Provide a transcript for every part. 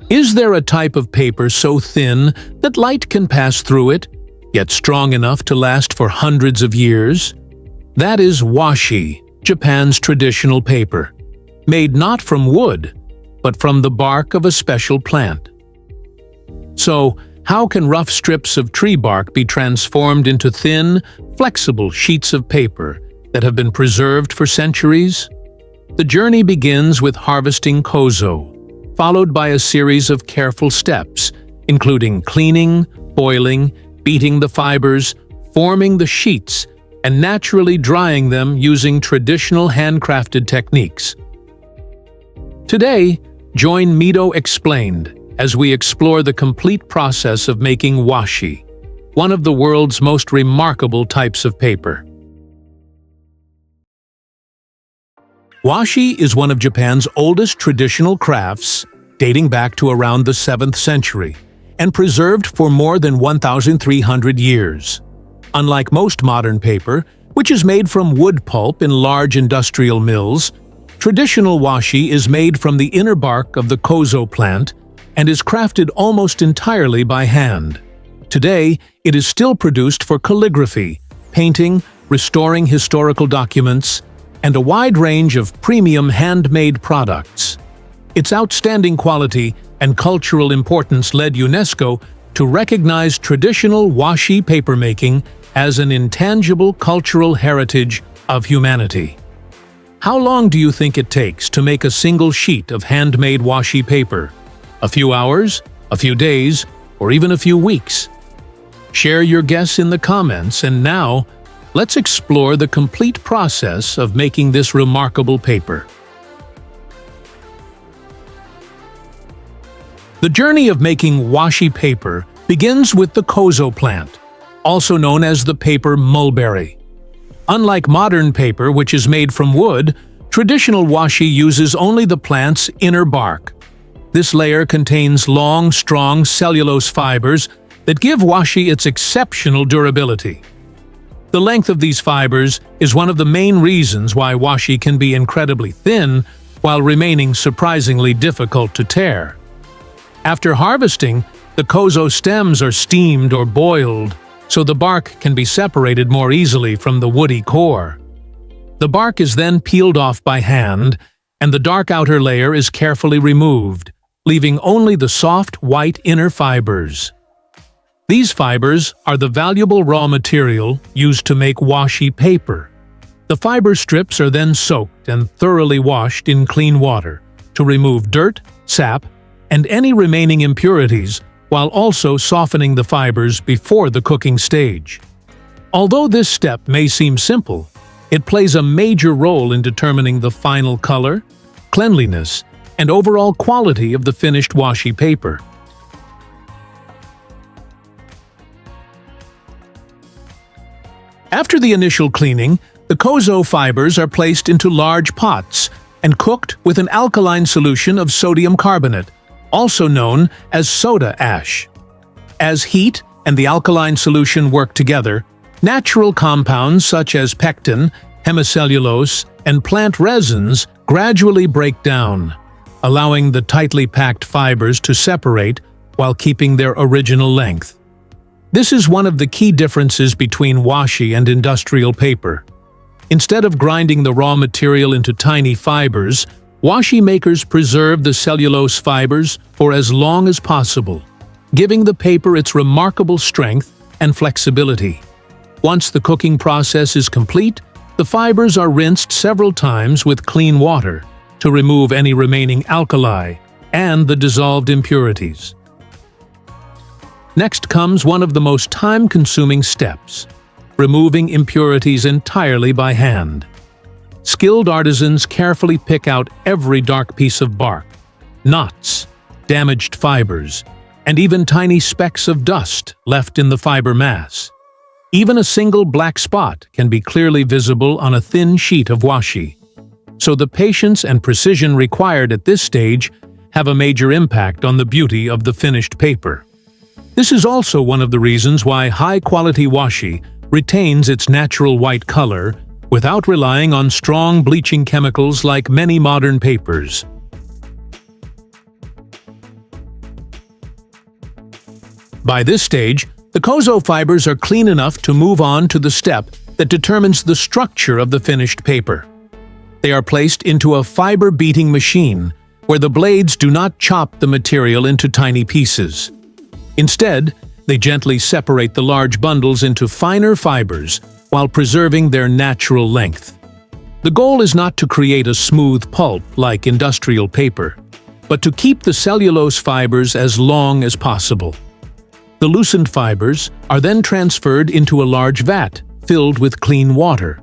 Is there a type of paper so thin that light can pass through it, yet strong enough to last for hundreds of years? That is washi, Japan's traditional paper, made not from wood, but from the bark of a special plant. So, how can rough strips of tree bark be transformed into thin, flexible sheets of paper that have been preserved for centuries? The journey begins with harvesting Kōzo, followed by a series of careful steps, including cleaning, boiling, beating the fibers, forming the sheets, and naturally drying them using traditional handcrafted techniques. Today, join Mido Explained as we explore the complete process of making washi, one of the world's most remarkable types of paper. Washi is one of Japan's oldest traditional crafts, dating back to around the 7th century, and preserved for more than 1,300 years. Unlike most modern paper, which is made from wood pulp in large industrial mills, traditional washi is made from the inner bark of the Kōzo plant and is crafted almost entirely by hand. Today, it is still produced for calligraphy, painting, restoring historical documents, and a wide range of premium handmade products. Its outstanding quality and cultural importance led UNESCO to recognize traditional washi papermaking as an intangible cultural heritage of humanity. How long do you think it takes to make a single sheet of handmade washi paper? A few hours, a few days, or even a few weeks? Share your guess in the comments, and now, let's explore the complete process of making this remarkable paper. The journey of making washi paper begins with the Kōzo plant, also known as the paper mulberry. Unlike modern paper, which is made from wood, traditional washi uses only the plant's inner bark. This layer contains long, strong cellulose fibers that give washi its exceptional durability. The length of these fibers is one of the main reasons why washi can be incredibly thin while remaining surprisingly difficult to tear. After harvesting, the Kōzo stems are steamed or boiled, so the bark can be separated more easily from the woody core. The bark is then peeled off by hand, and the dark outer layer is carefully removed, leaving only the soft, white inner fibers. These fibers are the valuable raw material used to make washi paper. The fiber strips are then soaked and thoroughly washed in clean water to remove dirt, sap, and any remaining impurities, while also softening the fibers before the cooking stage. Although this step may seem simple, it plays a major role in determining the final color, cleanliness, and overall quality of the finished washi paper. After the initial cleaning, the Kōzo fibers are placed into large pots and cooked with an alkaline solution of sodium carbonate, also known as soda ash. As heat and the alkaline solution work together, natural compounds such as pectin, hemicellulose, and plant resins gradually break down, allowing the tightly packed fibers to separate while keeping their original length. This is one of the key differences between washi and industrial paper. Instead of grinding the raw material into tiny fibers, washi makers preserve the cellulose fibers for as long as possible, giving the paper its remarkable strength and flexibility. Once the cooking process is complete, the fibers are rinsed several times with clean water to remove any remaining alkali and the dissolved impurities. Next comes one of the most time-consuming steps, removing impurities entirely by hand. Skilled artisans carefully pick out every dark piece of bark, knots, damaged fibers, and even tiny specks of dust left in the fiber mass. Even a single black spot can be clearly visible on a thin sheet of washi. So the patience and precision required at this stage have a major impact on the beauty of the finished paper. This is also one of the reasons why high-quality washi retains its natural white color without relying on strong bleaching chemicals like many modern papers. By this stage, the Kōzo fibers are clean enough to move on to the step that determines the structure of the finished paper. They are placed into a fiber beating machine, where the blades do not chop the material into tiny pieces. Instead, they gently separate the large bundles into finer fibers while preserving their natural length. The goal is not to create a smooth pulp like industrial paper, but to keep the cellulose fibers as long as possible. The loosened fibers are then transferred into a large vat filled with clean water.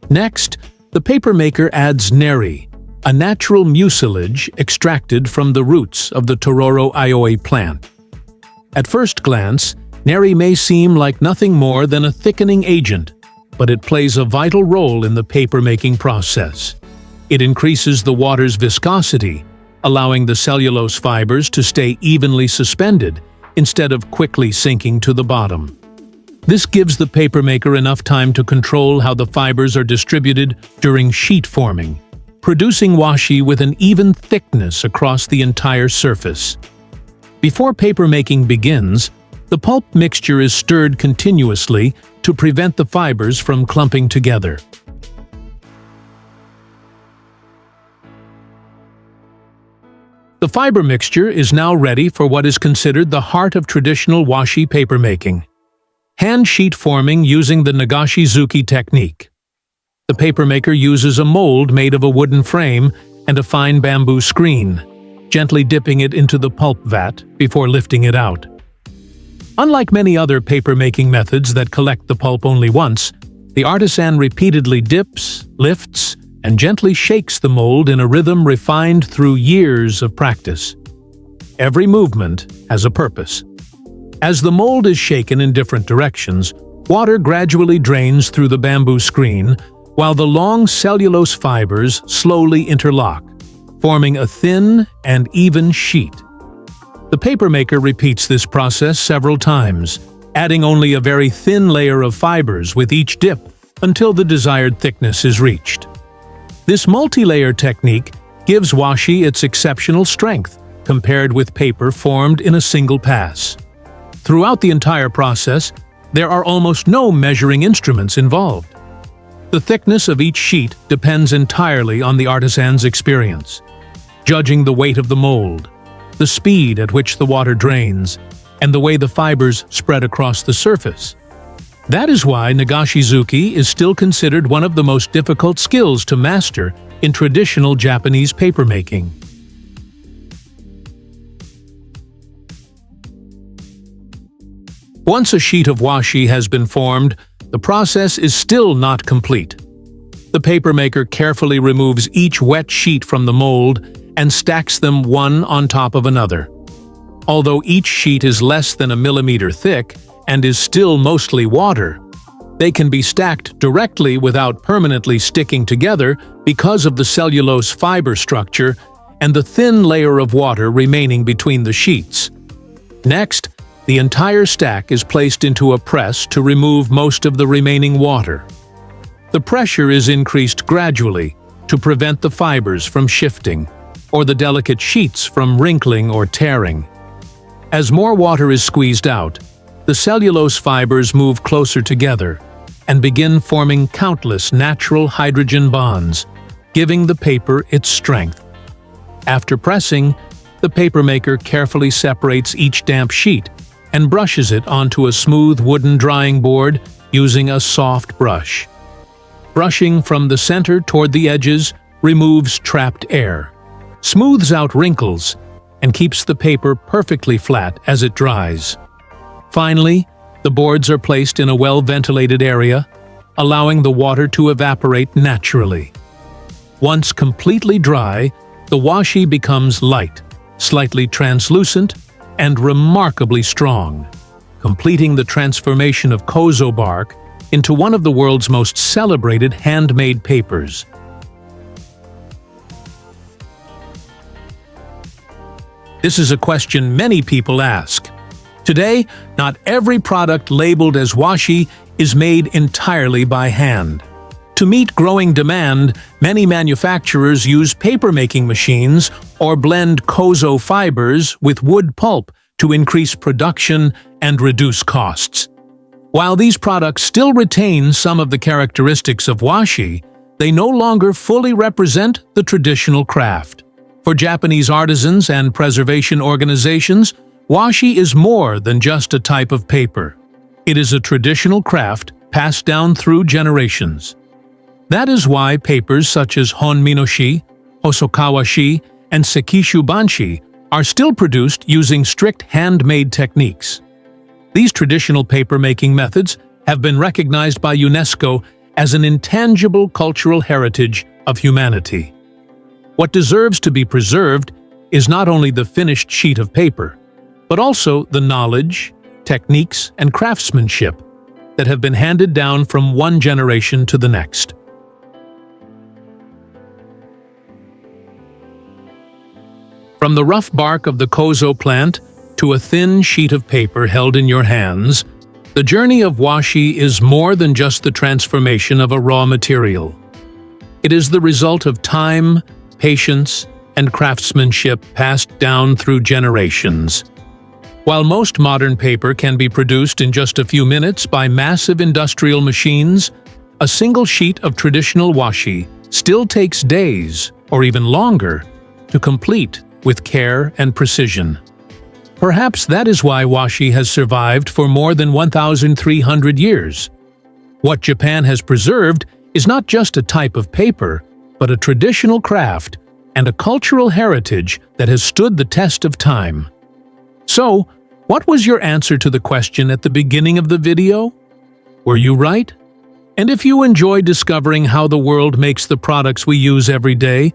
Next, the papermaker adds neri, a natural mucilage extracted from the roots of the Tororo aioi plant. At first glance, neri may seem like nothing more than a thickening agent, but it plays a vital role in the paper-making process. It increases the water's viscosity, allowing the cellulose fibers to stay evenly suspended instead of quickly sinking to the bottom. This gives the papermaker enough time to control how the fibers are distributed during sheet forming, producing washi with an even thickness across the entire surface. Before papermaking begins, the pulp mixture is stirred continuously to prevent the fibers from clumping together. The fiber mixture is now ready for what is considered the heart of traditional washi papermaking: hand sheet forming using the nagashi-zuki technique. The papermaker uses a mold made of a wooden frame and a fine bamboo screen, gently dipping it into the pulp vat before lifting it out. Unlike many other papermaking methods that collect the pulp only once, the artisan repeatedly dips, lifts, and gently shakes the mold in a rhythm refined through years of practice. Every movement has a purpose. As the mold is shaken in different directions, water gradually drains through the bamboo screen, while the long cellulose fibers slowly interlock, forming a thin and even sheet. The papermaker repeats this process several times, adding only a very thin layer of fibers with each dip until the desired thickness is reached. This multi-layer technique gives washi its exceptional strength compared with paper formed in a single pass. Throughout the entire process, there are almost no measuring instruments involved. The thickness of each sheet depends entirely on the artisan's experience, judging the weight of the mold, the speed at which the water drains, and the way the fibers spread across the surface. That is why nagashi-zuki is still considered one of the most difficult skills to master in traditional Japanese papermaking. Once a sheet of washi has been formed, the process is still not complete. The papermaker carefully removes each wet sheet from the mold and stacks them one on top of another. Although each sheet is less than a millimeter thick and is still mostly water, they can be stacked directly without permanently sticking together because of the cellulose fiber structure and the thin layer of water remaining between the sheets. Next, the entire stack is placed into a press to remove most of the remaining water. The pressure is increased gradually to prevent the fibers from shifting or the delicate sheets from wrinkling or tearing. As more water is squeezed out, the cellulose fibers move closer together and begin forming countless natural hydrogen bonds, giving the paper its strength. After pressing, the papermaker carefully separates each damp sheet and brushes it onto a smooth wooden drying board using a soft brush. Brushing from the center toward the edges removes trapped air, smooths out wrinkles, and keeps the paper perfectly flat as it dries. Finally, the boards are placed in a well-ventilated area, allowing the water to evaporate naturally. Once completely dry, the washi becomes light, slightly translucent, and remarkably strong, completing the transformation of Kōzo bark into one of the world's most celebrated handmade papers. This is a question many people ask. Today, not every product labeled as washi is made entirely by hand. To meet growing demand, many manufacturers use papermaking machines or blend Kōzo fibers with wood pulp to increase production and reduce costs. While these products still retain some of the characteristics of washi, they no longer fully represent the traditional craft. For Japanese artisans and preservation organizations, washi is more than just a type of paper. It is a traditional craft passed down through generations. That is why papers such as honminoshi, hosokawashi, and sekishubanshi are still produced using strict handmade techniques. These traditional paper-making methods have been recognized by UNESCO as an intangible cultural heritage of humanity. What deserves to be preserved is not only the finished sheet of paper, but also the knowledge, techniques, and craftsmanship that have been handed down from one generation to the next. From the rough bark of the Kōzo plant to a thin sheet of paper held in your hands, the journey of washi is more than just the transformation of a raw material. It is the result of time, patience, and craftsmanship passed down through generations. While most modern paper can be produced in just a few minutes by massive industrial machines, a single sheet of traditional washi still takes days, or even longer, to complete with care and precision. Perhaps that is why washi has survived for more than 1,300 years. What Japan has preserved is not just a type of paper, but a traditional craft and a cultural heritage that has stood the test of time. So, what was your answer to the question at the beginning of the video? Were you right? And if you enjoy discovering how the world makes the products we use every day,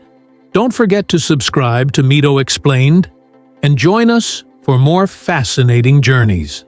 don't forget to subscribe to Mido Explained and join us for more fascinating journeys.